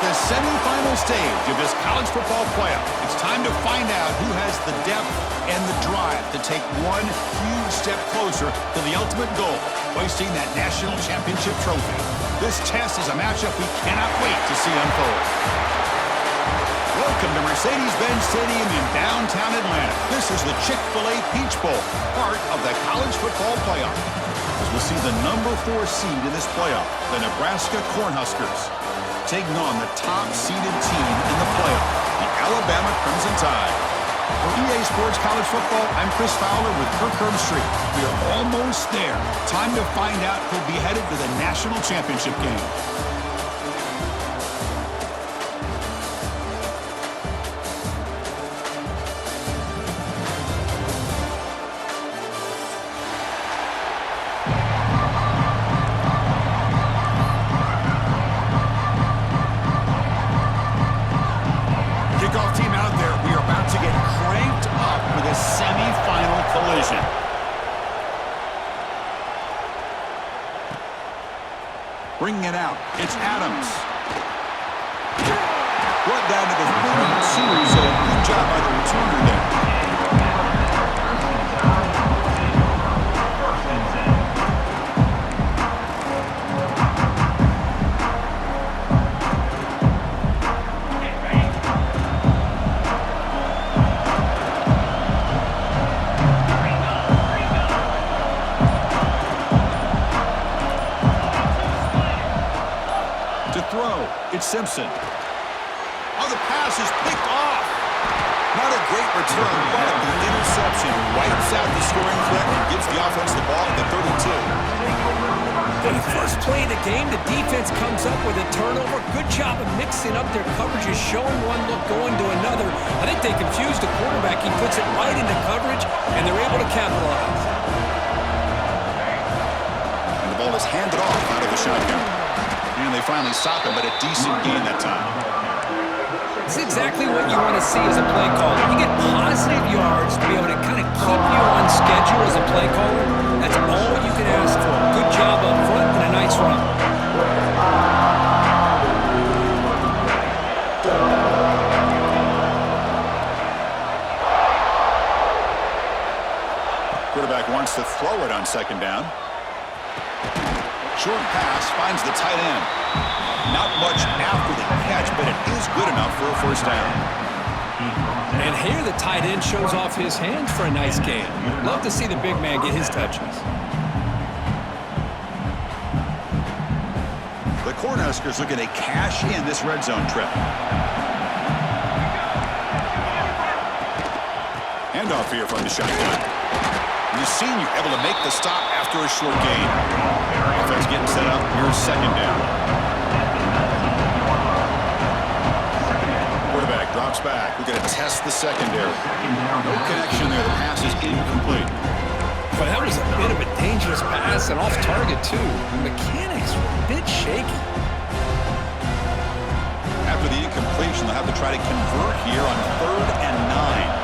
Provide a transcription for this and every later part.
the semifinal stage of this college football playoff. It's time to find out who has the depth and the drive to take one huge step closer to the ultimate goal, hoisting that national championship trophy. This test is a matchup we cannot wait to see unfold. Welcome to Mercedes-Benz Stadium in downtown Atlanta. This is the Chick-fil-A Peach Bowl, part of the college football playoff. As we'll see the number 4 seed in this playoff, the Nebraska Cornhuskers, taking on the top-seeded team in the playoff, the Alabama Crimson Tide. For EA Sports College Football, I'm Chris Fowler with Kirk Herbstreit. We are almost there. Time to find out who'll be headed to the national championship game. Bringing it out, it's Adams. Brought down to the 42, so good job by the returner there. It's Simpson. Oh, the pass is picked off. Not a great return, but the interception wipes out the scoring threat and gives the offense the ball at the 32. On the first play of the game, the defense comes up with a turnover. Good job of mixing up their coverages, showing one look, going to another. I think they confused the quarterback. He puts it right into coverage, and they're able to capitalize. And the ball is handed off out of the shotgun. And they finally stop him, but a decent gain that time. It's exactly what you want to see as a play caller. You get positive yards to be able to kind of keep you on schedule as a play caller. That's all you can ask for. Good job up front and a nice run. Quarterback wants to throw it on second down. Short pass finds the tight end. Not much after the catch, but it is good enough for a first down. And here the tight end shows off his hands for a nice gain. Love to see the big man get his touches. The Cornhuskers looking to cash in this red zone trip. Handoff here from the shotgun. The senior able to make the stop after a short gain. Offense getting set up. Here's second down. Quarterback drops back. We're going to test the secondary. No connection there. The pass is incomplete. But that was a bit of a dangerous pass and off target, too. The mechanics were a bit shaky. After the incompletion, they'll have to try to convert here on 3rd and 9.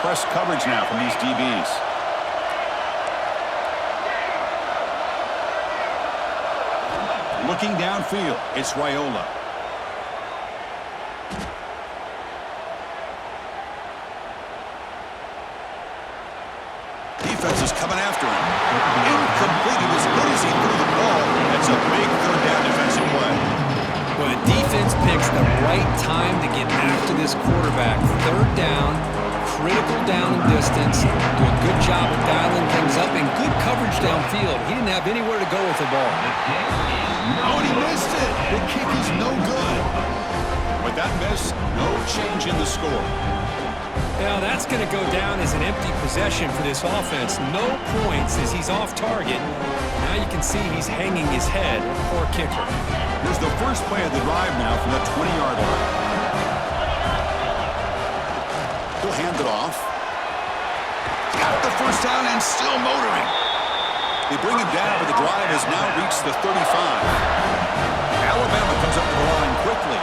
Press coverage now from these DBs. Looking downfield, it's Raiola. Defense is coming after him. Incomplete. He was good as he threw the ball. That's a big 3rd down defensive play. Well, the defense picks the right time to get after this quarterback. 3rd down. Critical down and distance, do a good job of dialing things up, and good coverage downfield. He didn't have anywhere to go with the ball. Oh, and he missed it. The kick is no good. With that miss, no change in the score. Now that's going to go down as an empty possession for this offense. No points as he's off target. Now you can see he's hanging his head. Poor kicker. Here's the first play of the drive now from the 20-yard line. He'll hand it off. Got the first down and still motoring. They bring him down, but the drive has now reached the 35. Alabama comes up to the line quickly.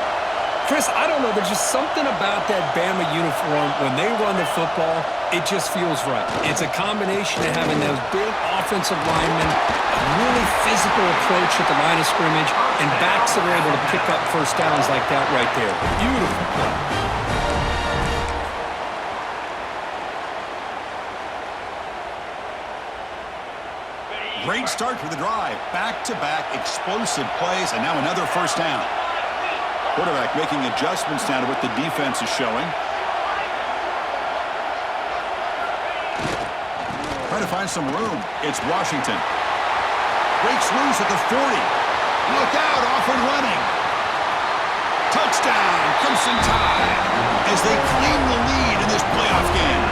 Chris, Chris, I don't know. There's just something about that Bama uniform. When they run the football, it just feels right. It's a combination of having those big offensive linemen, a really physical approach at the line of scrimmage, and backs that are able to pick up first downs like that right there. Beautiful play. Great start for the drive. Back-to-back explosive plays, and now another first down. Quarterback making adjustments now to what the defense is showing. Trying to find some room. It's Washington. Breaks loose at the 40. Look out, off and running. Touchdown, Crimson Tide, as they claim the lead in this playoff game.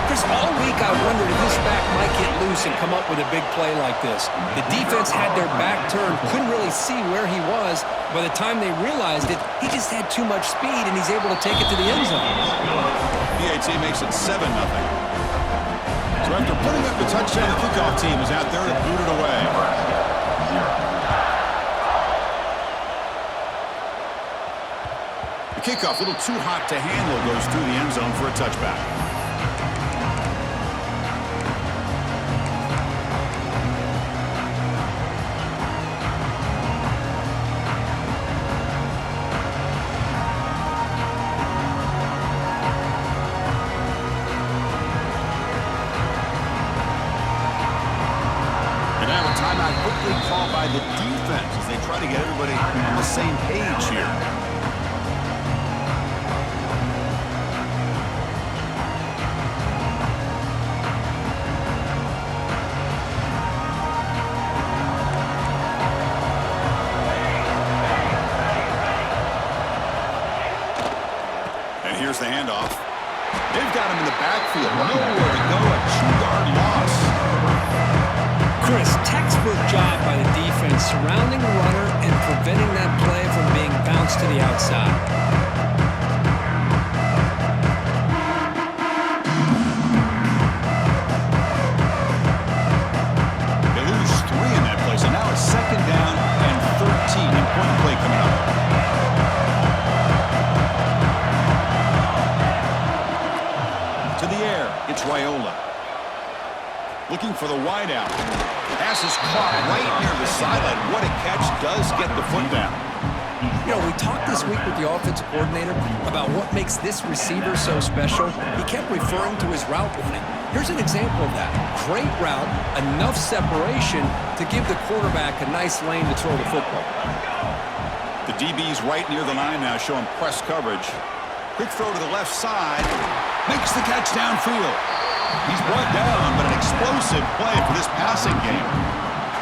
Chris, all week I wondered if this back might get loose and come up with a big play like this. The defense had their back turned, couldn't really see where he was. By the time they realized it, he just had too much speed, and he's able to take it to the end zone. PAT makes it 7-0. So after putting up the touchdown, the kickoff team is out there to boot it away. The kickoff, a little too hot to handle, goes through the end zone for a touchback. Called by the defense as they try to get everybody on the same page here. And here's the handoff. They've got him in the backfield. Nowhere to go. A 2-yard loss. Chris, textbook job by the defense surrounding the runner and preventing that play from being bounced to the outside. They lose 3 in that play, so now it's 2nd down and 13 and point play coming up. To the air, it's Raiola. Looking for the wideout. Pass is caught right near the sideline. What a catch. Does get the foot down. You know, we talked this week with the offensive coordinator about what makes this receiver so special. He kept referring to his route running. Here's an example of that. Great route, enough separation to give the quarterback a nice lane to throw the football. The DB's right near the line now, showing press coverage. Quick throw to the left side. Makes the catch downfield. He's brought down, but an explosive play for this passing game.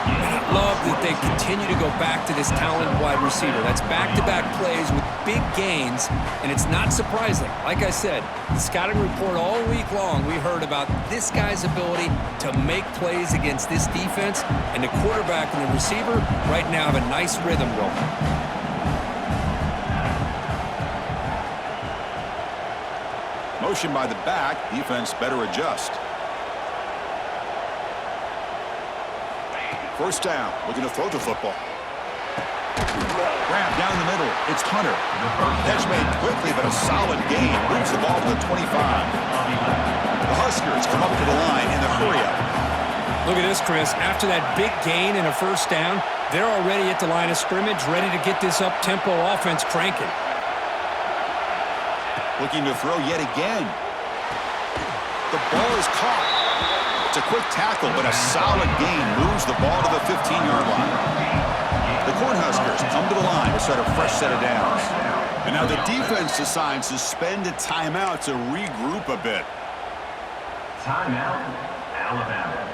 And I love that they continue to go back to this talented wide receiver. That's back-to-back plays with big gains, and it's not surprising. Like I said, the scouting report all week long, we heard about this guy's ability to make plays against this defense, and the quarterback and the receiver right now have a nice rhythm going. Motion by the back. Defense better adjust. First down. Looking to throw the football. Grab down the middle. It's Hunter. Catch made quickly, but a solid gain. Moves the ball to the 25. The Huskers come up to the line in the hurry-up. Look at this, Chris. After that big gain and a first down, they're already at the line of scrimmage, ready to get this up-tempo offense cranking. Looking to throw yet again. The ball is caught. It's a quick tackle, but a solid gain moves the ball to the 15-yard line. The Cornhuskers come to the line to start a fresh set of downs. And now the defense decides to spend a timeout to regroup a bit. Timeout, Alabama.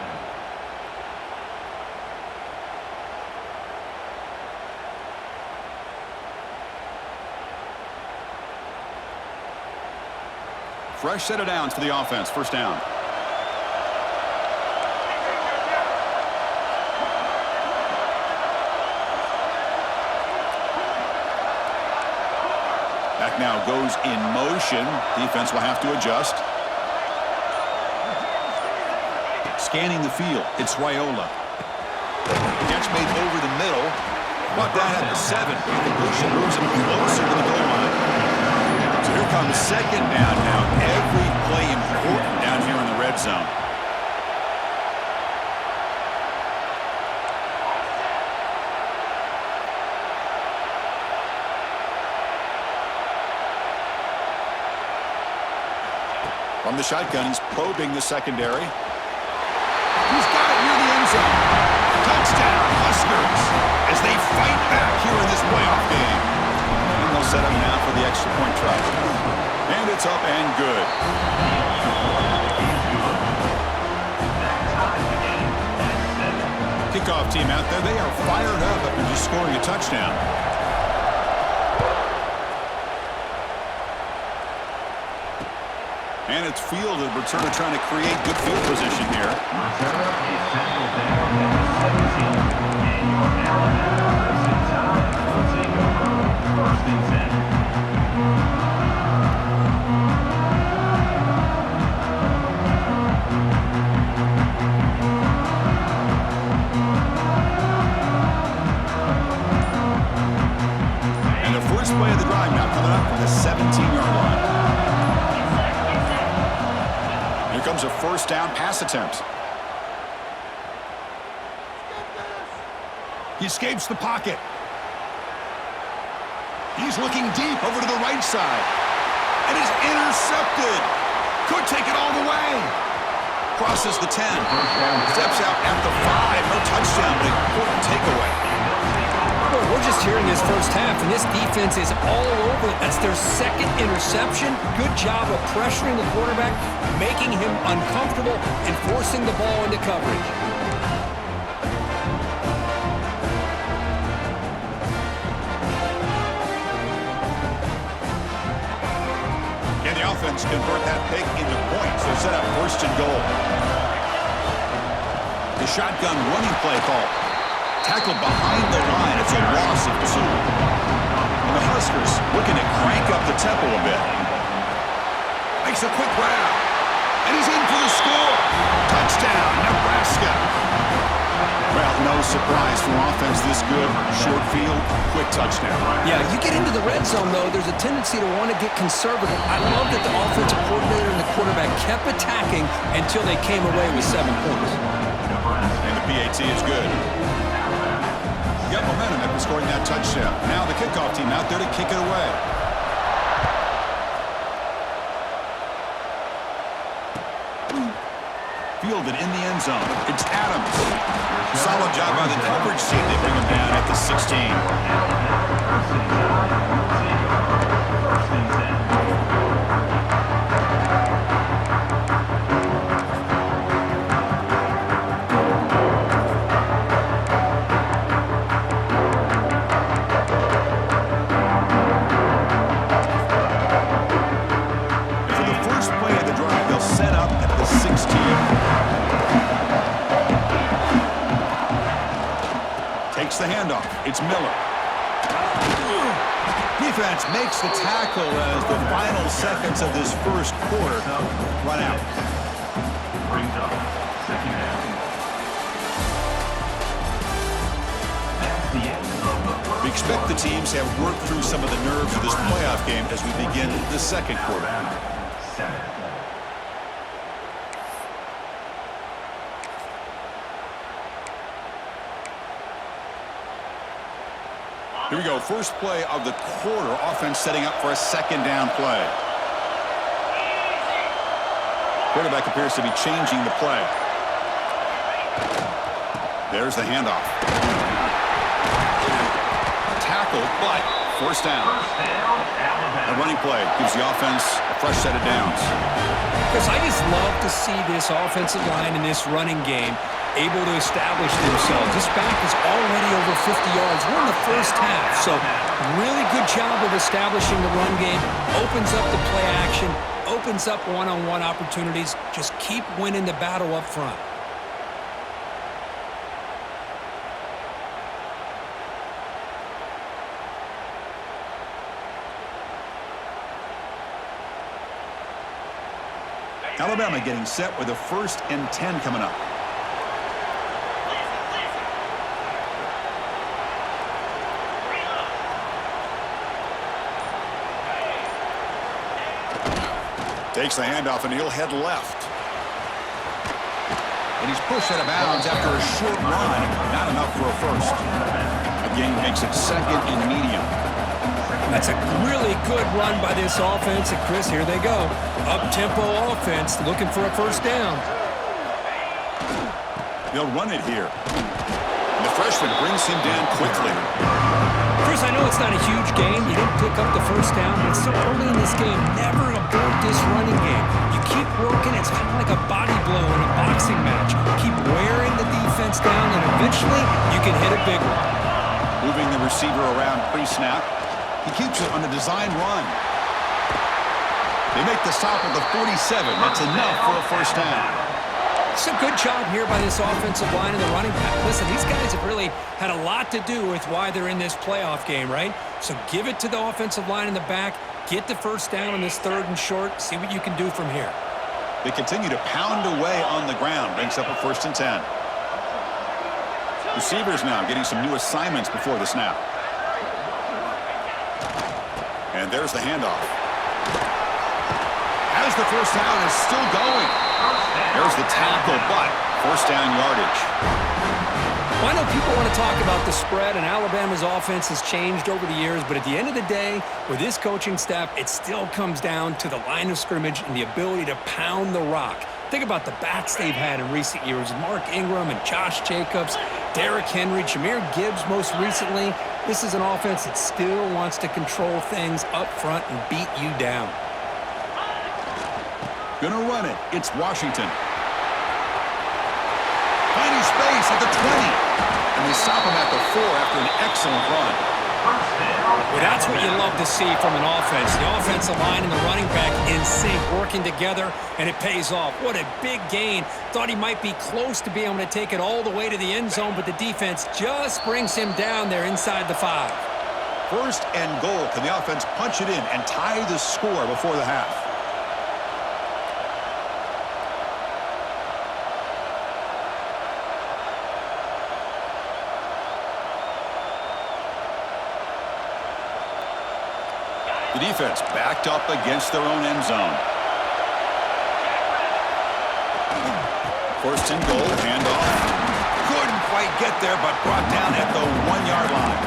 Fresh set of downs for the offense. First down. Back now goes in motion. Defense will have to adjust. Scanning the field. It's Raiola. Catch made over the middle. Brought down at the 7. Completion moves him closer to the goal line. So here comes second down now. Every play important down here in the red zone. From the shotgun, he's probing the secondary. He's got it near the end zone. Touchdown, Huskers, as they fight back here in this playoff game. And they'll set up now for the extra point try. And it's up and good. Kickoff team out there. They are fired up after just scoring a touchdown. And it's fielded. Returner trying to create good field position here. Returner is tackled down at the 17. And your Alabama first and 10 will take over. First and 10. And the first play of the drive now coming up from the 17-yard line. Here comes a first down pass attempt. He escapes the pocket. He's looking deep over to the right side. And is intercepted. Could take it all the way. Crosses the 10. Steps out at the 5. No touchdown, but important takeaway. Well, we're just hearing his first half, and this defense is all over it. That's their second interception. Good job of pressuring the quarterback, making him uncomfortable, and forcing the ball into coverage. Can the offense convert that pick into points? They'll set up first and goal. The shotgun running play call. Tackled behind the line. It's a loss of 2. And the Huskers looking to crank up the tempo a bit. Makes a quick grab. And he's in for the score. Touchdown, Nebraska. Well, no surprise from offense this good. Short field, quick touchdown. Yeah, you get into the red zone, though, there's a tendency to want to get conservative. I love that the offensive coordinator and the quarterback kept attacking until they came away with 7 points. And the PAT is good. Got momentum after scoring that touchdown. Now the kickoff team out there to kick it away. Fielded in the end zone. It's Adams. Solid job by the coverage team. They bring him down at the 16. First and 10. Takes the handoff. It's Miller. Defense makes the tackle as the final seconds of this first quarter run out. Brings up second down. That's the end of the first. We expect the teams to have worked through some of the nerves of this playoff game as we begin the second quarter. 7. Here we go. First play of the quarter. Offense setting up for a second down play. Quarterback appears to be changing the play. There's the handoff. Tackled, but first down. A running play gives the offense a fresh set of downs. Because I just love to see this offensive line in this running game able to establish themselves. This back is already over 50 yards. We're in the first half, so really good job of establishing the run game. Opens up the play action, opens up one-on-one opportunities. Just keep winning the battle up front. Alabama getting set with a 1st and 10 coming up. Takes the handoff, and he'll head left. And he's pushed out of bounds after a short run. Not enough for a first. A gain makes it second and medium. That's a really good run by this offense. And Chris, here they go. Up-tempo offense looking for a first down. They'll run it here. And the freshman brings him down quickly. Chris, I know it's not a huge game. You didn't pick up the first down, but it's so early in this game. Never abort this running game. You keep working. It's kind of like a body blow in a boxing match. Keep wearing the defense down, and eventually you can hit a big one. Moving the receiver around pre-snap. He keeps it on a design run. They make the stop at the 47. That's enough for a first down. It's a good job here by this offensive line and the running back. Listen, these guys have really had a lot to do with why they're in this playoff game, right? So give it to the offensive line in the back. Get the first down on this 3rd and short. See what you can do from here. They continue to pound away on the ground. Brings up a 1st and 10. Receivers now getting some new assignments before the snap. And there's the handoff. As the first down is still going. There's the tackle, but first down yardage. Well, I know people want to talk about the spread, and Alabama's offense has changed over the years, but at the end of the day, with this coaching staff, it still comes down to the line of scrimmage and the ability to pound the rock. Think about the backs they've had in recent years. Mark Ingram and Josh Jacobs, Derrick Henry, Jahmyr Gibbs most recently. This is an offense that still wants to control things up front and beat you down. Gonna run it. It's Washington. Finding space at the 20. And they stop him at the 4 after an excellent run. Well, that's what you love to see from an offense. The offensive line and the running back in sync, working together, and it pays off. What a big gain. Thought he might be close to being able to take it all the way to the end zone, but the defense just brings him down there inside the 5. 1st and goal. Can the offense punch it in and tie the score before the half? The defense backed up against their own end zone. 1st and goal, handoff. Couldn't quite get there, but brought down at the 1-yard line.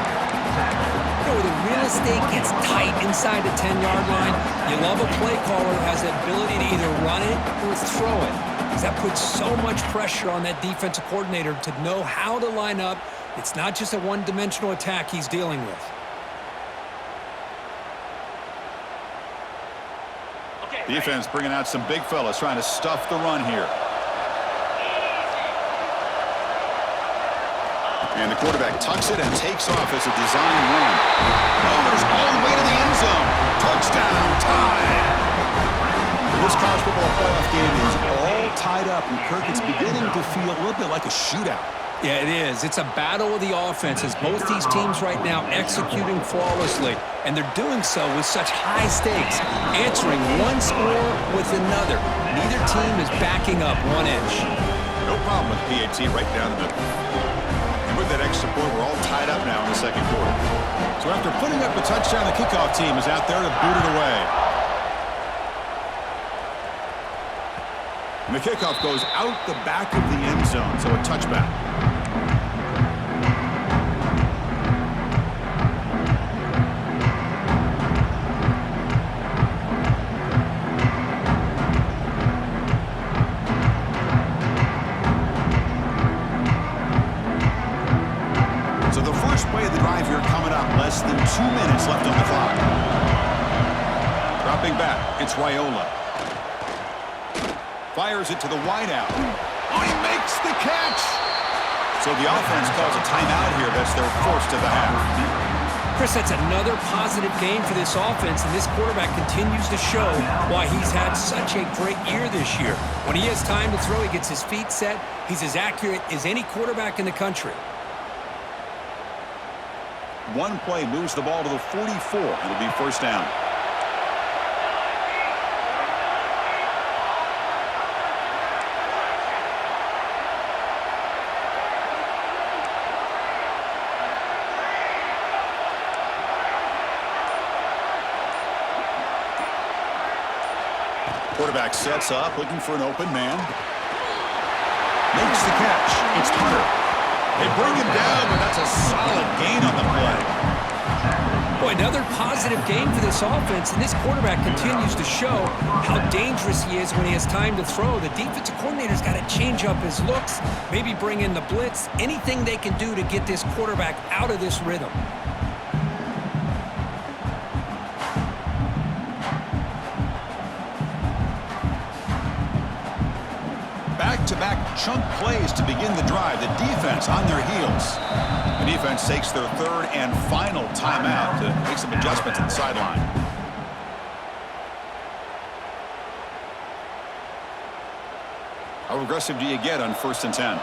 You know, where the real estate gets tight inside the 10-yard line, you love a play caller who has the ability to either run it or throw it, because that puts so much pressure on that defensive coordinator to know how to line up. It's not just a one-dimensional attack he's dealing with. Defense bringing out some big fellas trying to stuff the run here. And the quarterback tucks it and takes off as a design run. Goes all the way to the end zone. Touchdown, tie. This college football playoff game is all tied up, and Kirk, it's beginning to feel a little bit like a shootout. Yeah, it is. It's a battle of the offenses. Both these teams right now executing flawlessly, and they're doing so with such high stakes, answering one score with another. Neither team is backing up 1 inch. No problem with PAT right down the middle. And with that extra point, we're all tied up now in the 2nd quarter. So after putting up a touchdown, the kickoff team is out there to boot it away. And the kickoff goes out the back of the end zone, so a touchback. So the first play of the drive here coming up, less than 2 minutes left on the clock. Dropping back, it's Raiola. Fires it to the wideout. Oh, he makes the catch! So the offense calls a timeout here. That's their 1st of the half. Chris, that's another positive game for this offense, and this quarterback continues to show why he's had such a great year this year. When he has time to throw, he gets his feet set. He's as accurate as any quarterback in the country. One play moves the ball to the 44. It'll be first down. Quarterback sets up, looking for an open man. Makes the catch. It's Hunter. They bring him down, but that's a solid gain on the play. Boy, another positive game for this offense, and this quarterback continues to show how dangerous he is when he has time to throw. The defensive coordinator's got to change up his looks, maybe bring in the blitz, anything they can do to get this quarterback out of this rhythm. Back-to-back chunk plays to begin the drive. The defense on their heels. The defense takes their third and final timeout to make some adjustments at the sideline. How aggressive do you get on 1st and 10?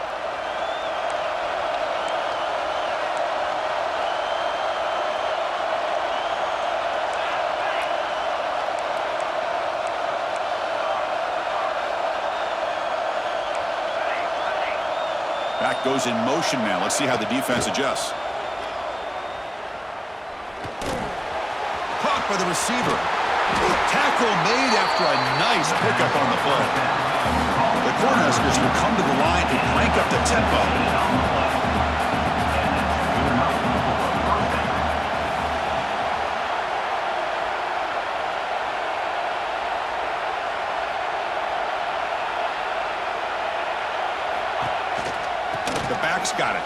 Back goes in motion now. Let's see how the defense adjusts. Caught by the receiver. Tackle made after a nice pickup on the play. The Cornhuskers will come to the line to crank up the tempo. Got it.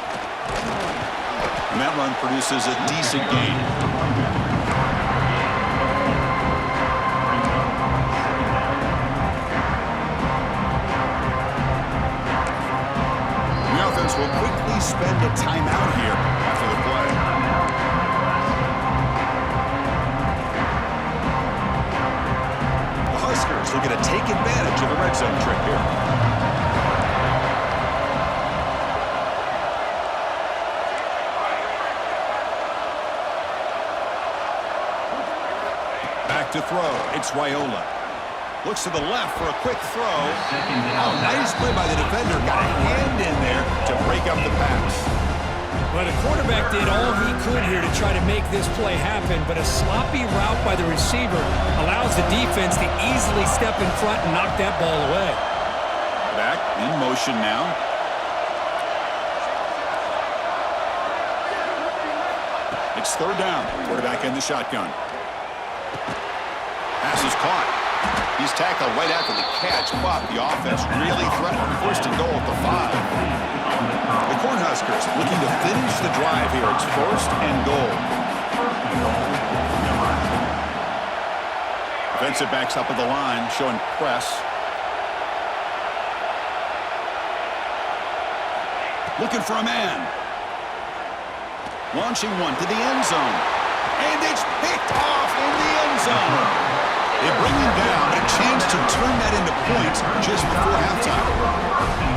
And that run produces a decent gain. The offense will quickly spend a timeout here after the play. The Huskers looking to take advantage of a red zone trick here. To throw. It's Raiola. Looks to the left for a quick throw. Oh, nice play by the defender. Got a hand in there to break up the pass. Well, the quarterback did all he could here to try to make this play happen, but a sloppy route by the receiver allows the defense to easily step in front and knock that ball away. Back in motion now. It's 3rd down. Quarterback in the shotgun. Pass is caught. He's tackled right after the catch, but the offense really threatened 1st and goal at the 5. The Cornhuskers looking to finish the drive here. It's 1st and goal. Defensive backs up at the line, showing press. Looking for a man. Launching one to the end zone. And it's picked off in the end zone. They bring him down, a chance to turn that into points just before halftime.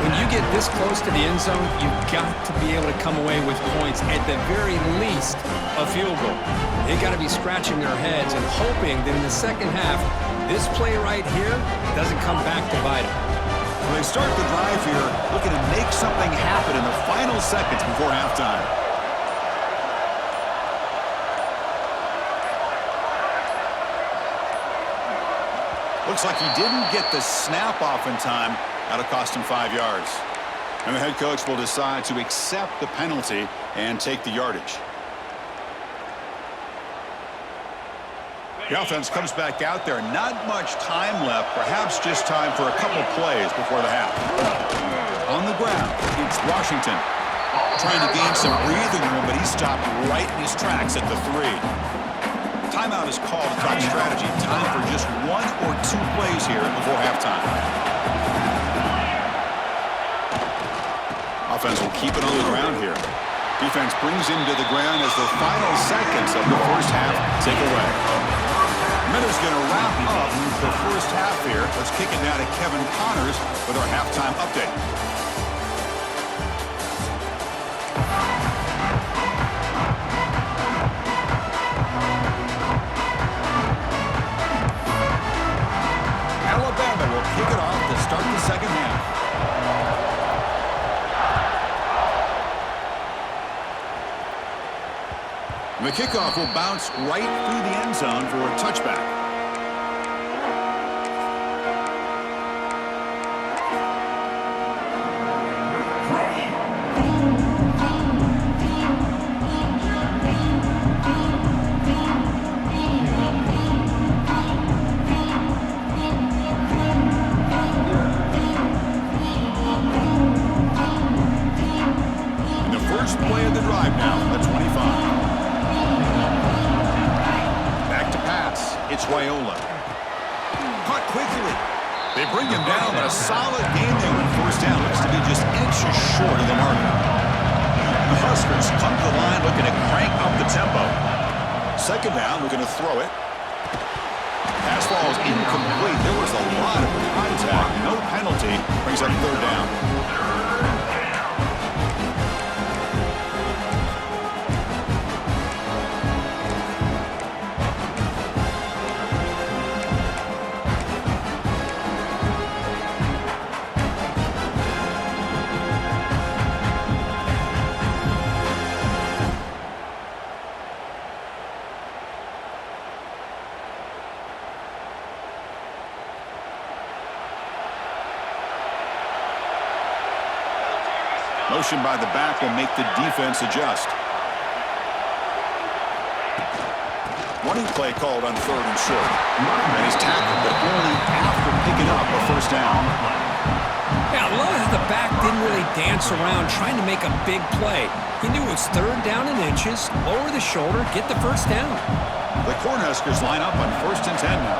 When you get this close to the end zone, you've got to be able to come away with points, at the very least, a field goal. They've got to be scratching their heads and hoping that in the second half, this play right here doesn't come back to bite them. Well, they start the drive here looking to make something happen in the final seconds before halftime. Looks like he didn't get the snap off in time. That'll cost him 5 yards. And the head coach will decide to accept the penalty and take the yardage. The offense comes back out there. Not much time left. Perhaps just time for a couple plays before the half. On the ground, it's Washington. Trying to gain some breathing room, but he stopped right in his tracks at the 3. Timeout is called to talk strategy. Time for just 1 or 2 plays here before halftime. Offense will keep it on the ground here. Defense brings him to the ground as the final seconds of the first half take away. Minter's going to wrap up the first half here. Let's kick it down to Kevin Connors with our halftime update. Alabama will kick it off to start the second half. The kickoff will bounce right through the end zone for a touchback. It's Raiola. Caught quickly. They bring him down, but a solid game there on first down. Looks to be just inches short of the marker. The Huskers come to the line looking to crank up the tempo. Second down, looking to throw it. Pass ball is incomplete. There was a lot of contact. No penalty. Brings up third down. Motion by the back will make the defense adjust. Running play called on third and short. And he's tackled, but only after picking up a first down. Yeah, I love that the back didn't really dance around trying to make a big play. He knew it was third down in inches, lower the shoulder, get the first down. The Cornhuskers line up on 1st and 10 now.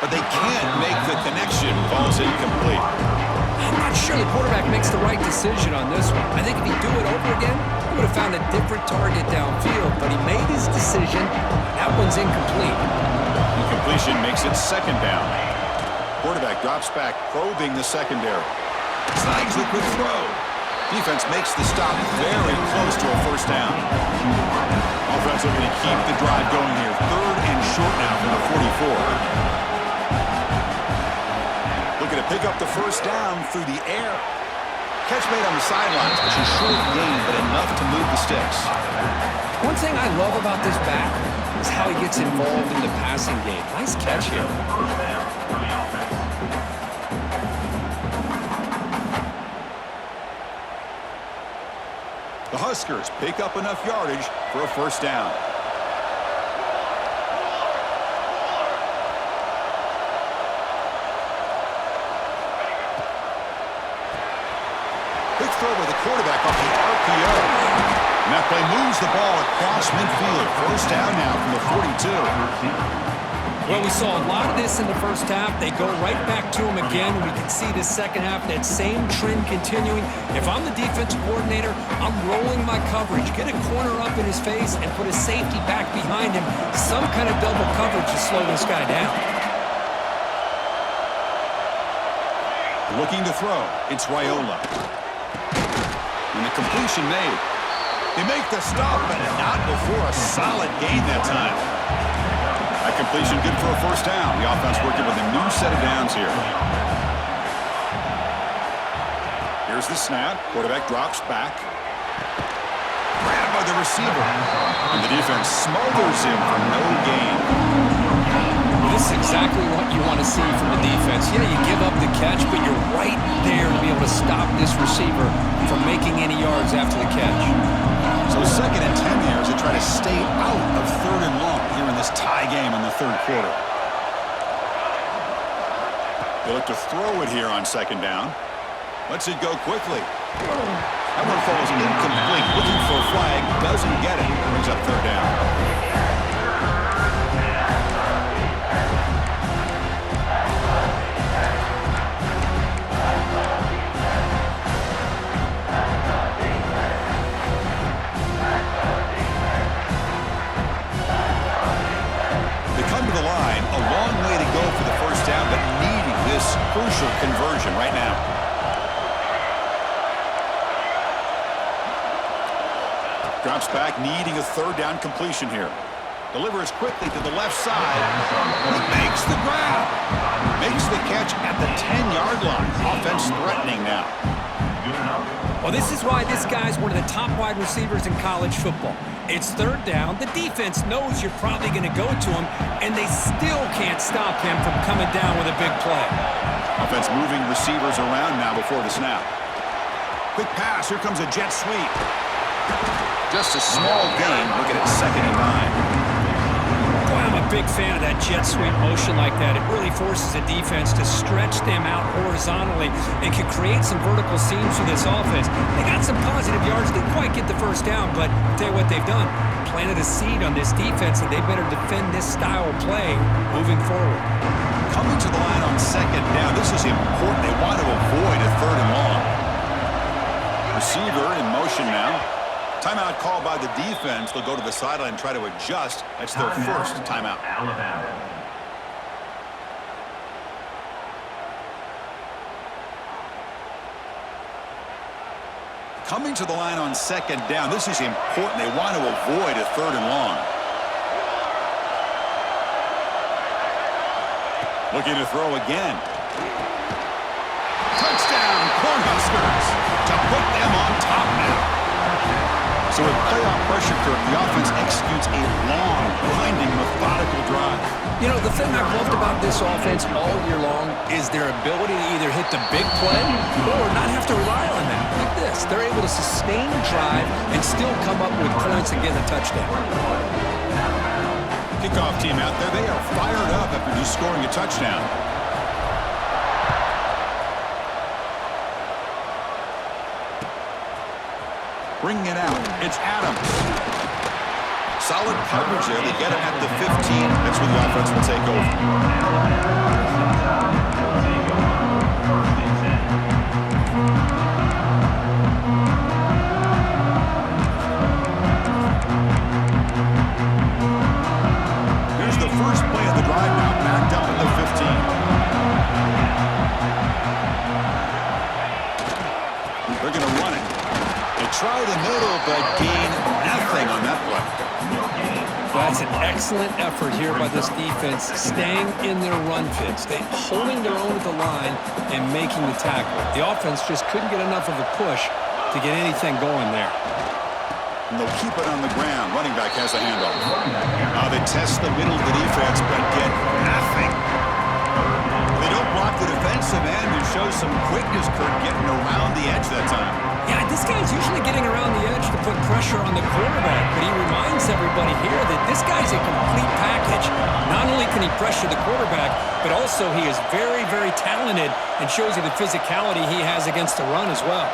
But they can't make the connection. Ball's incomplete. I'm not sure the quarterback makes the right decision on this one. I think if he'd do it over again, he would have found a different target downfield, but he made his decision. That one's incomplete. Incompletion makes it second down. Quarterback drops back, probing the secondary. Snags the quick throw. Defense makes the stop very close to a first down. Offense looking to keep the drive going here. Third and short now from the 44. Looking to pick up the first down through the air. Catch made on the sidelines, which is short gain, but enough to move the sticks. One thing I love about this back is how he gets involved in the passing game. Nice catch here. The Huskers pick up enough yardage for a first down. Quick throw with the quarterback off the RPO. And that play moves the ball across midfield. First down now from the 42. Well, we saw a lot of this in the first half. They go right back to him again. We can see the second half, that same trend continuing. If I'm the defensive coordinator, I'm rolling my coverage. Get a corner up in his face and put a safety back behind him. Some kind of double coverage to slow this guy down. Looking to throw. It's Raiola. And the completion made. They make the stop, but not before a solid gain that time. That completion good for a first down. The offense working with a new set of downs here. Here's the snap. Quarterback drops back. Grabbed by the receiver. And the defense smothers him for no gain. Well, this is exactly what you want to see from the defense. Yeah, you give up the catch, but you're right there to be able to stop this receiver from making any yards after the catch. So 2nd and 10 here as they try to stay out of 3rd and long here in this tie game in the 3rd quarter. They look to throw it here on 2nd down. Lets it go quickly. That one falls incomplete. Looking for a flag. Doesn't get it. Brings up 3rd down. Crucial conversion right now. Drops back, needing a 3rd down completion here. Delivers quickly to the left side. He makes the grab. Makes the catch at the 10-yard line. Offense threatening now. Well, this is why this guy's one of the top wide receivers in college football. It's 3rd down. The defense knows you're probably going to go to him, and they still can't stop him from coming down with a big play. Offense moving receivers around now before the snap. Quick pass. Here comes a jet sweep. Just a small gain. Looking at 2nd and 9. Boy, I'm a big fan of that jet sweep motion like that. It really forces a defense to stretch them out horizontally and can create some vertical seams for this offense. They got some positive yards. Didn't quite get the first down, but I'll tell you what they've done. Planted a seed on this defense, and they better defend this style of play moving forward. Coming to the line on second down. This is important. They want to avoid a third and long. Receiver in motion now. Timeout called by the defense. They'll go to the sideline and try to adjust. That's their first timeout. Alabama. Coming to the line on second down. This is important. They want to avoid a third and long. Looking to throw again. Touchdown, Cornhuskers, to put them on top now. So with playoff pressure curve, the offense executes a long, winding, methodical drive. You know, the thing I've loved about this offense all year long is their ability to either hit the big play or not have to rely on that. Like this, they're able to sustain a drive and still come up with points and get a touchdown. Kickoff team out there, they are fired up after just scoring a touchdown. Bringing it out, it's Adams. Solid coverage there. They get him at the 15. That's where the offense will take over. Here's the first play of the drive now, backed up at the 15. They're going to run it. They try the middle, but gain nothing on that play. That's an excellent effort here by this defense, staying in their run fits. They holding their own at the line and making the tackle. The offense just couldn't get enough of a push to get anything going there. And they'll keep it on the ground. Running back has the handoff. Now they test the middle of the defense, but get nothing. They don't block the defensive end and show some quickness, Kurt, getting around the edge that time. Yeah, this guy's usually getting around the edge to put pressure on the quarterback, but he reminds everybody here that this guy's a complete package. Not only can he pressure the quarterback, but also he is very, very talented and shows you the physicality he has against the run as well.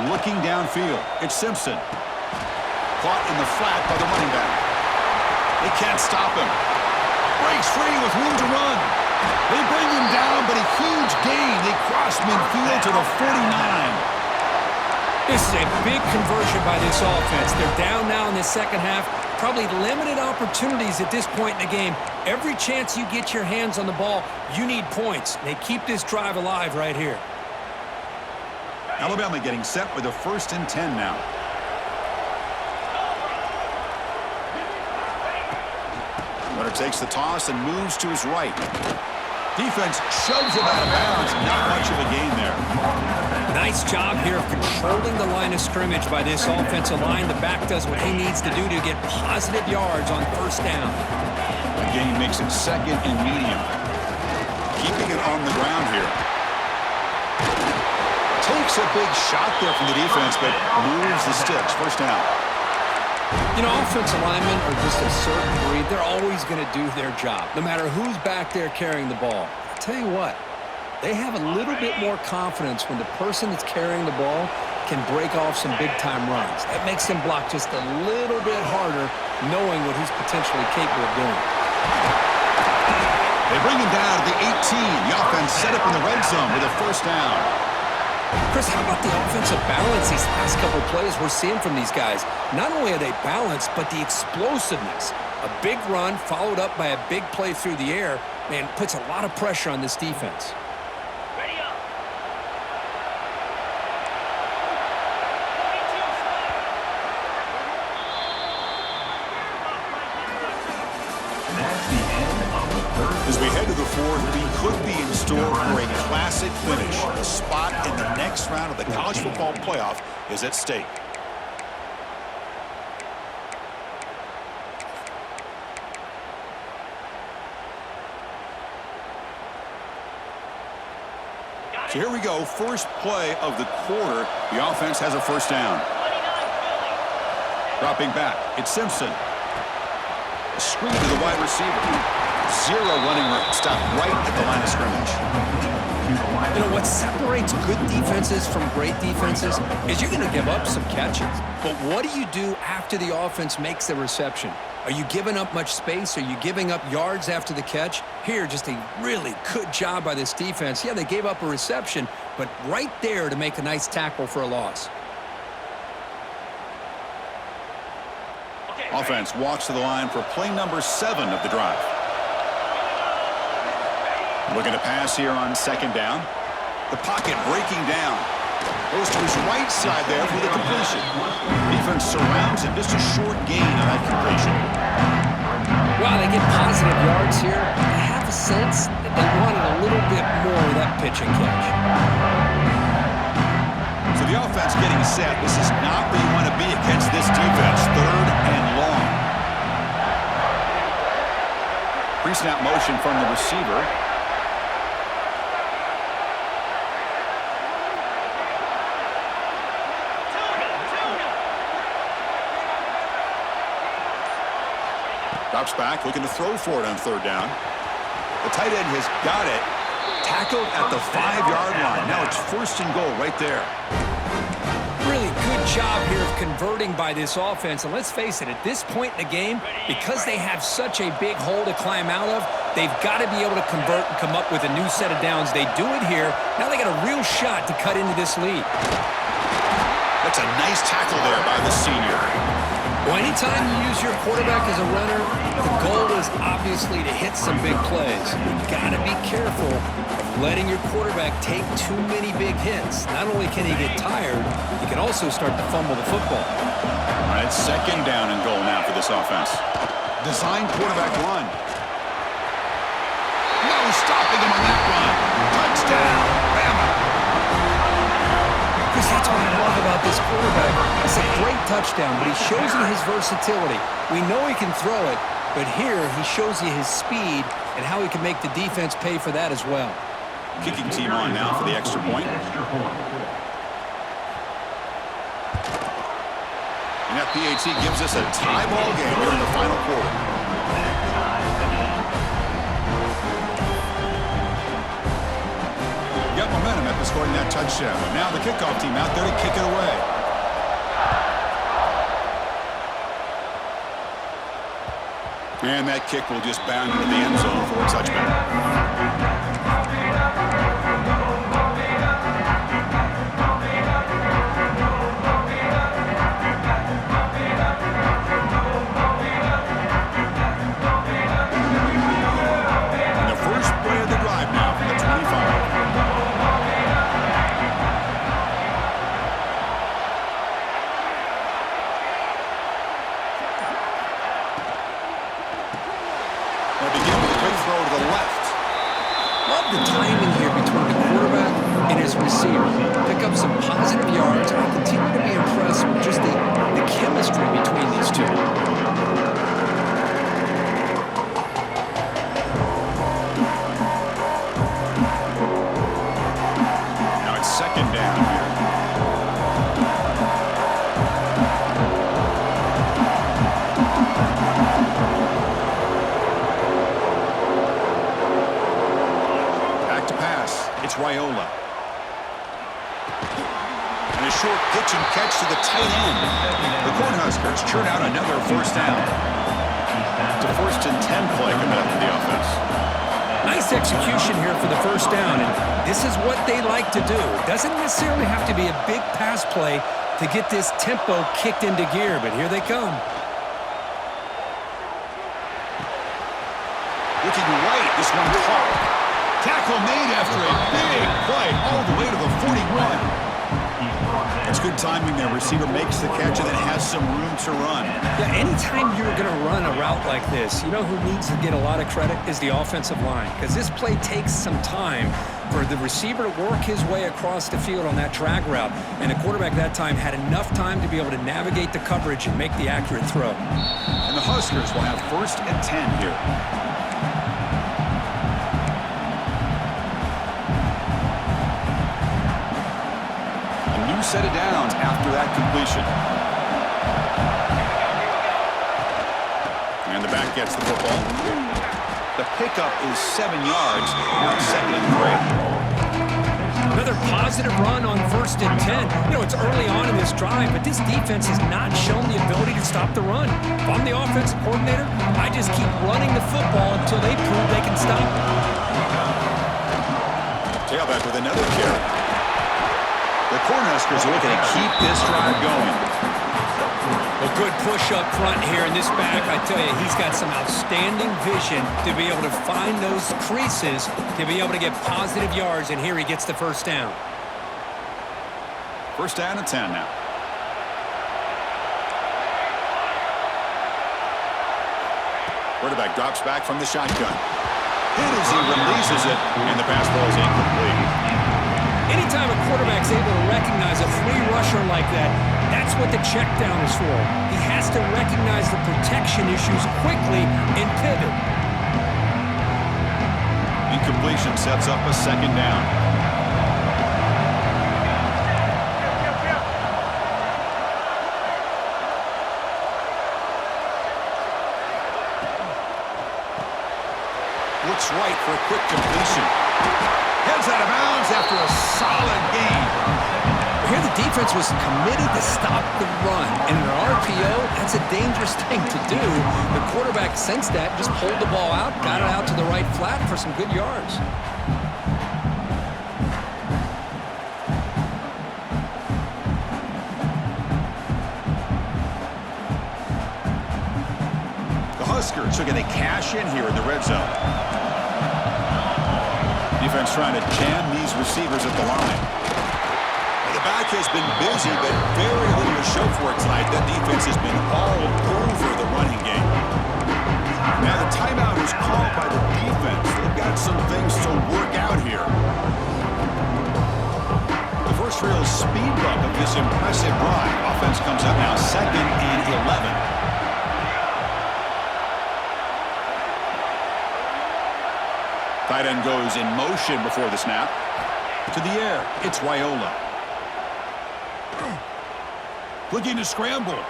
Looking downfield, it's Simpson. Caught in the flat by the running back. They can't stop him. Breaks free with room to run. They bring him down, but a huge gain. They cross midfield to the 49. This is a big conversion by this offense. They're down now in the second half. Probably limited opportunities at this point in the game. Every chance you get your hands on the ball, you need points. They keep this drive alive right here. Alabama getting set with a 1st and 10 now. Runner takes the toss and moves to his right. Defense shoves it out of bounds. Not much of a gain there. Nice job here of controlling the line of scrimmage by this offensive line. The back does what he needs to do to get positive yards on 1st down. The gain makes it 2nd and medium. Keeping it on the ground here. Takes a big shot there from the defense, but moves the sticks. 1st down. You know, offensive linemen are just a certain breed. They're always going to do their job, no matter who's back there carrying the ball. I'll tell you what, they have a little bit more confidence when the person that's carrying the ball can break off some big-time runs. That makes them block just a little bit harder, knowing what he's potentially capable of doing. They bring him down to the 18. The offense set up in the red zone with a 1st down. Chris, how about the offensive balance these last couple of plays we're seeing from these guys? Not only are they balanced, but the explosiveness. A big run followed up by a big play through the air, man, puts a lot of pressure on this defense. Ready up. That's the end of the 3rd. As we head to the 4th, we could be in store for a classic finish. A spot in the next round of the college football playoff is at stake. So here we go, first play of the quarter. The offense has a 1st down. Dropping back, it's Simpson. A screen to the wide receiver. Zero running room. Stop right at the line of scrimmage. You know, what separates good defenses from great defenses is you're going to give up some catches. But what do you do after the offense makes the reception? Are you giving up much space? Are you giving up yards after the catch? Here, just a really good job by this defense. Yeah, they gave up a reception, but right there to make a nice tackle for a loss. Offense walks to the line for play number 7 of the drive. Looking to pass here on second down. The pocket breaking down. Goes to his right side there for the completion. Defense surrounds him. Just a short gain on that completion. Wow, they get positive yards here. I have a sense that they wanted a little bit more of that pitch and catch. So the offense getting set. This is not where you want to be against this defense. Third and long. Pre-snap motion from the receiver. Drops back, looking to throw for it on third down. The tight end has got it. Tackled at the 5-yard line. Now it's first and goal right there. Really good job here of converting by this offense. And let's face it, at this point in the game, because they have such a big hole to climb out of, they've got to be able to convert and come up with a new set of downs. They do it here. Now they got a real shot to cut into this lead. That's a nice tackle there by the senior. Well, anytime you use your quarterback as a runner, the goal is obviously to hit some big plays. You've got to be careful of letting your quarterback take too many big hits. Not only can he get tired, he can also start to fumble the football. All right, second down and goal now for this offense. Designed quarterback run. No stopping him on that run. Touchdown, Bama. Because that's what I love about this quarterback. It's a great touchdown, but he shows you his versatility. We know he can throw it, but here he shows you his speed and how he can make the defense pay for that as well. Kicking team on now for the extra point. And that PAT gives us a tie ball game here in the final quarter. Got momentum after scoring that touchdown. Now the kickoff team out there to kick it away. And that kick will just bound into the end zone for a touchback. And the first play of the drive now from the 25. The timing here between the quarterback and his receiver. Pick up some positive yards. I continue to be impressed with just the chemistry between these two. Now it's second down here. It's Raiola. And a short pitch and catch to the tight end. The Cornhuskers churn out another first down. It's a 1st and 10 play coming up for the offense. Nice execution here for the first down, and this is what they like to do. Doesn't necessarily have to be a big pass play to get this tempo kicked into gear, but here they come. Looking right, this one caught. Tackle made after a big play all the way to the 41. That's good timing there. Receiver makes the catch and then has some room to run. Yeah, anytime you're going to run a route like this, you know who needs to get a lot of credit is the offensive line, because this play takes some time for the receiver to work his way across the field on that drag route, and the quarterback that time had enough time to be able to navigate the coverage and make the accurate throw. And the Huskers will have 1st and 10 here. Set it down after that completion. And the back gets the football. The pickup is 7 yards. Now 2nd and 3. Another positive run on 1st and 10. You know, it's early on in this drive, but this defense has not shown the ability to stop the run. If I'm the offensive coordinator, I just keep running the football until they prove they can stop it. Tailback with another carry. The Cornhuskers are looking to keep this drive going. A good push up front here in this back. I tell you, he's got some outstanding vision to be able to find those creases, to be able to get positive yards, and here he gets the first down. 1st down and 10 now. Quarterback drops back from the shotgun. Hit as he releases it, and the pass ball is incomplete. Anytime a quarterback's able to recognize a free rusher like that, that's what the check down is for. He has to recognize the protection issues quickly and pivot. Incompletion sets up a 2nd down. Looks right for a quick completion. Heads out of bounds after a solid gain. Here the defense was committed to stop the run. And in an RPO, that's a dangerous thing to do. The quarterback sensed that, just pulled the ball out, got it out to the right flat for some good yards. The Huskers are going to cash in here in the red zone. Defense trying to jam these receivers at the line. The back has been busy, but very little to show for it tonight. That defense has been all over the running game. Now the timeout is called by the defense. They've got some things to work out here. The first real speed bump of this impressive drive. Offense comes up now 2nd and 11. Tight end goes in motion before the snap. To the air, it's Raiola. Looking to scramble.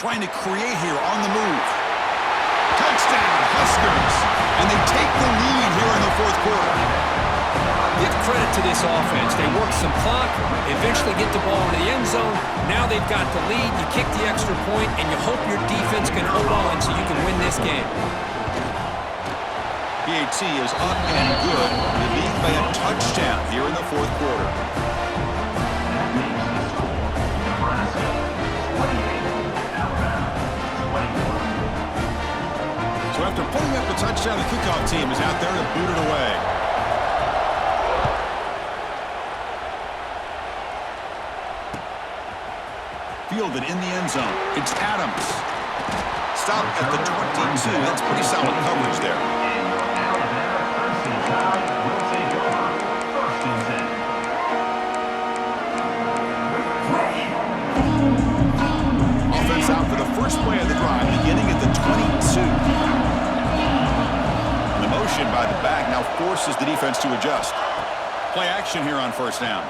Trying to create here on the move. Touchdown, Huskers. And they take the lead here in the 4th quarter. Give credit to this offense. They work some clock, they eventually get the ball into the end zone. Now they've got the lead. You kick the extra point, and you hope your defense can hold on so you can win this game. PAT is up and good. The lead by a touchdown here in the 4th quarter. So after putting up the touchdown, the kickoff team is out there to boot it away. Fielded in the end zone. It's Adams. Stop at the 22. That's pretty solid coverage there. Offense out for the first play of the drive, beginning at the 22. And the motion by the back now forces the defense to adjust. Play action here on 1st down.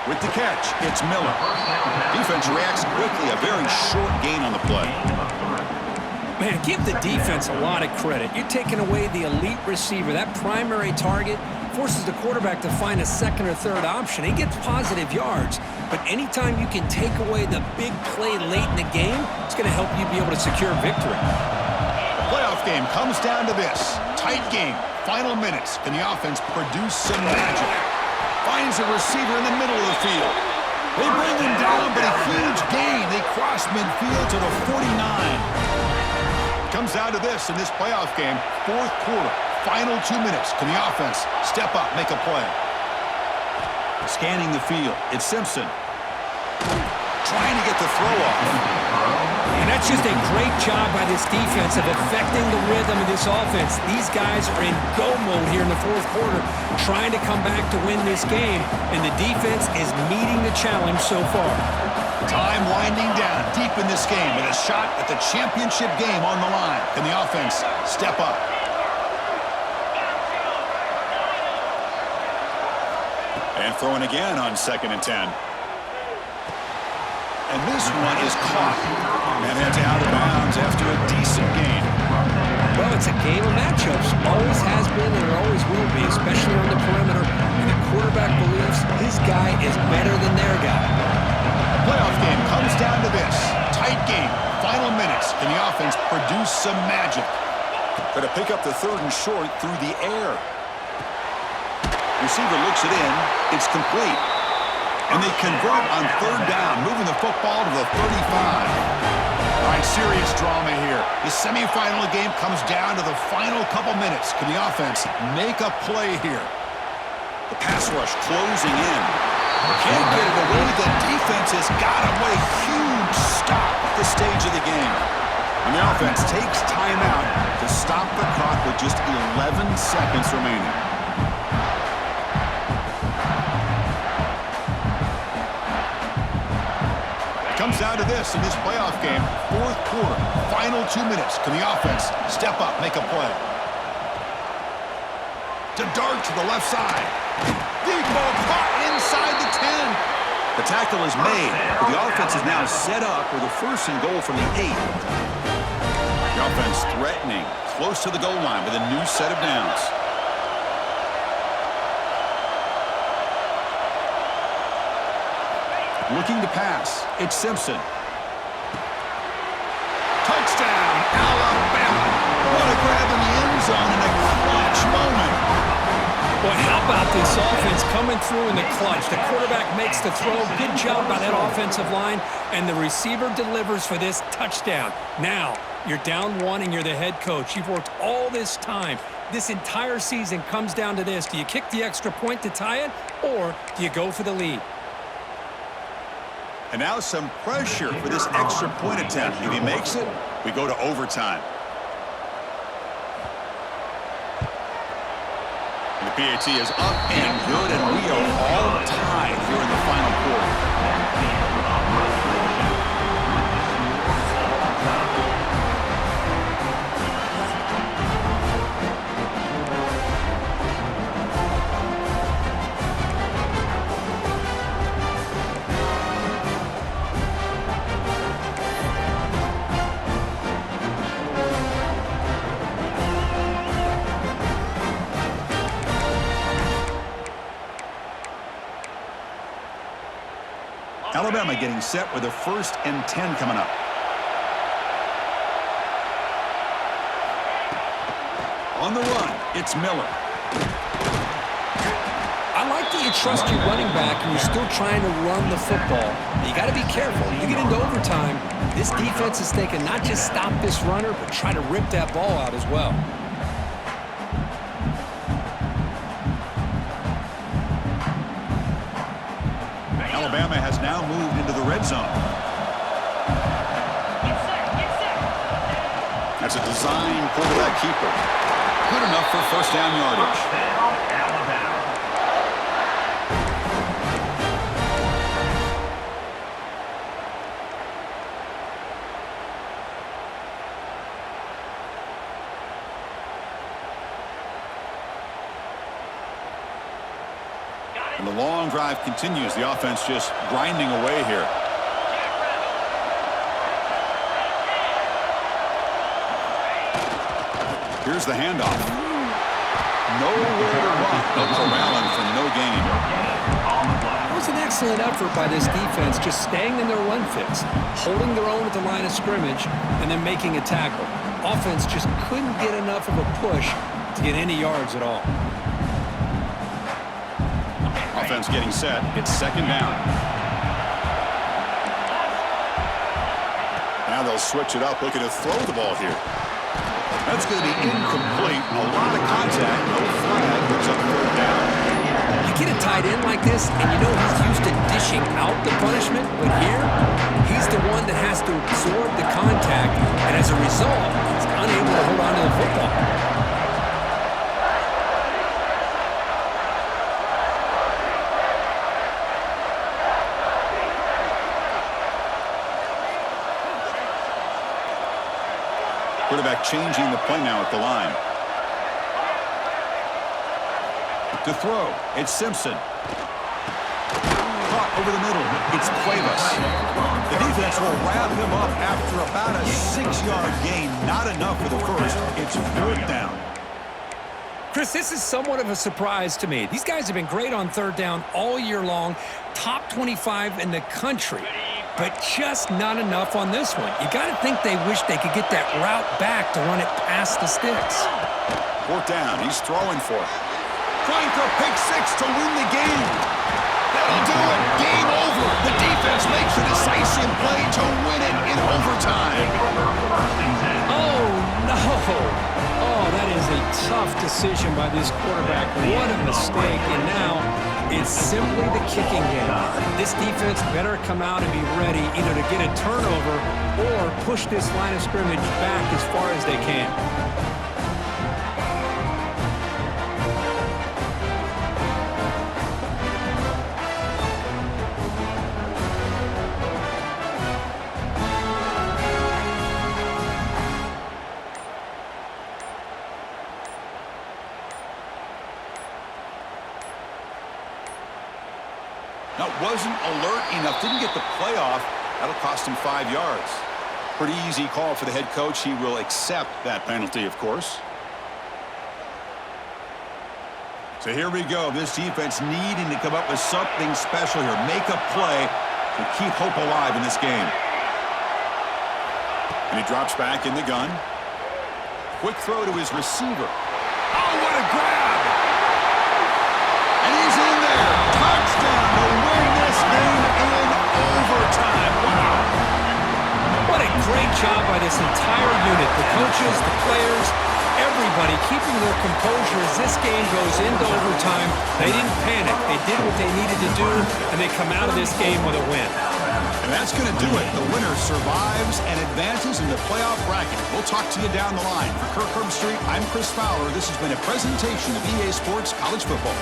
With the catch, it's Miller. Defense reacts quickly, a very short gain on the play. Man, give the defense a lot of credit. You're taking away the elite receiver. That primary target forces the quarterback to find a 2nd or 3rd option. He gets positive yards. But anytime you can take away the big play late in the game, it's going to help you be able to secure victory. The playoff game comes down to this. Tight game. Final minutes. Can the offense produce some magic? Finds a receiver in the middle of the field. They bring him down, but a huge gain. They cross midfield to the 49. Comes down to this in this playoff game. 4th quarter. Final 2 minutes. Can the offense step up, make a play? Scanning the field. It's Simpson. Trying to get the throw off. And that's just a great job by this defense of affecting the rhythm of this offense. These guys are in go mode here in the 4th quarter, trying to come back to win this game, and the defense is meeting the challenge so far. Time winding down deep in this game with a shot at the championship game on the line. Can the offense step up? And throwing again on 2nd and 10. and this one is caught. And it's out of bounds after a decent gain. Well, it's a game of matchups. Always has been and it always will be, especially on the perimeter. And the quarterback believes his guy is better than their guy. The playoff game comes down to this. Tight game. Final minutes. Can the offense produce some magic? Going to pick up the third and short through the air. Receiver looks it in. It's complete. And they convert on third down, moving the football to the 35. All right, serious drama here. The semifinal game comes down to the final couple minutes. Can the offense make a play here? The pass rush closing in. Can't get it away. The defense has got him. What a huge stop at this stage of the game. And the offense takes timeout to stop the clock with just 11 seconds remaining. Comes down to this in this playoff game. Fourth quarter, final 2 minutes. Can the offense step up, make a play? To dart to the left side. Deep ball caught inside the 10. The tackle is made, but the offense is now set up with a first and goal from the 8. The offense threatening, close to the goal line with a new set of downs. Looking to pass. It's Simpson. Touchdown, Alabama. What a grab in the end zone in a clutch moment. Boy, how about this offense coming through in the clutch? The quarterback makes the throw. Good job by that offensive line. And the receiver delivers for this touchdown. Now, you're down one and you're the head coach. You've worked all this time. This entire season comes down to this. Do you kick the extra point to tie it, or do you go for the lead? And now some pressure for this extra point attempt. If he makes it, we go to overtime. And the PAT is up and good, and we are all tied here in the final quarter. Alabama getting set with a 1st and 10 coming up. On the run, it's Miller. I like that you trust your running back and you're still trying to run the football. But you got to be careful. You get into overtime, this defense is thinking not just stop this runner, but try to rip that ball out as well. Alabama has now moved into the red zone. That's a design quarterback keeper. Good enough for first down yardage. And the long drive continues. The offense just grinding away here. Here's the handoff. Nowhere to run. No corralling for no gain. That was an excellent effort by this defense, just staying in their run fix, holding their own at the line of scrimmage, and then making a tackle. Offense just couldn't get enough of a push to get any yards at all. Offense getting set. It's second down. Now they'll switch it up, looking to throw the ball here. That's going to be incomplete. A lot of contact. No flag. Brings up third down. You get a tight end like this, and you know he's used to dishing out the punishment, but here, he's the one that has to absorb the contact, and as a result, he's unable to hold on to the football. Quarterback changing the play now at the line. To throw, it's Simpson. Caught Over the middle, it's Cuevas. The defense will wrap him up after about a 6-yard gain. Not enough for the first. It's 4th down. Chris, this is somewhat of a surprise to me. These guys have been great on 3rd down all year long, top 25 in the country, but just not enough on this one. You got to think they wish they could get that route back to run it past the sticks. 4th down, he's throwing for it. Trying for a pick 6 to win the game. That'll do it. Game over. The defense makes a decisive play to win it in overtime. Oh, no. Oh, that is a tough decision by this quarterback. What a mistake. And now it's simply the kicking game. This defense better come out and be ready either to get a turnover or push this line of scrimmage back as far as they can. Now, wasn't alert enough, didn't get the playoff. That'll cost him 5 yards. Pretty easy call for the head coach. He will accept that penalty, of course. So here we go. This defense needing to come up with something special here. Make a play to keep hope alive in this game. And he drops back in the gun. Quick throw to his receiver. Oh, what a grab! And he's in there. Touchdown to win this game in overtime. Wow. What a great job by this entire unit. The coaches, the players, everybody keeping their composure as this game goes into overtime. They didn't panic. They did what they needed to do, and they come out of this game with a win. And that's going to do it. The winner survives and advances in the playoff bracket. We'll talk to you down the line. For Kirk Herbstreit, I'm Chris Fowler. This has been a presentation of EA Sports College Football.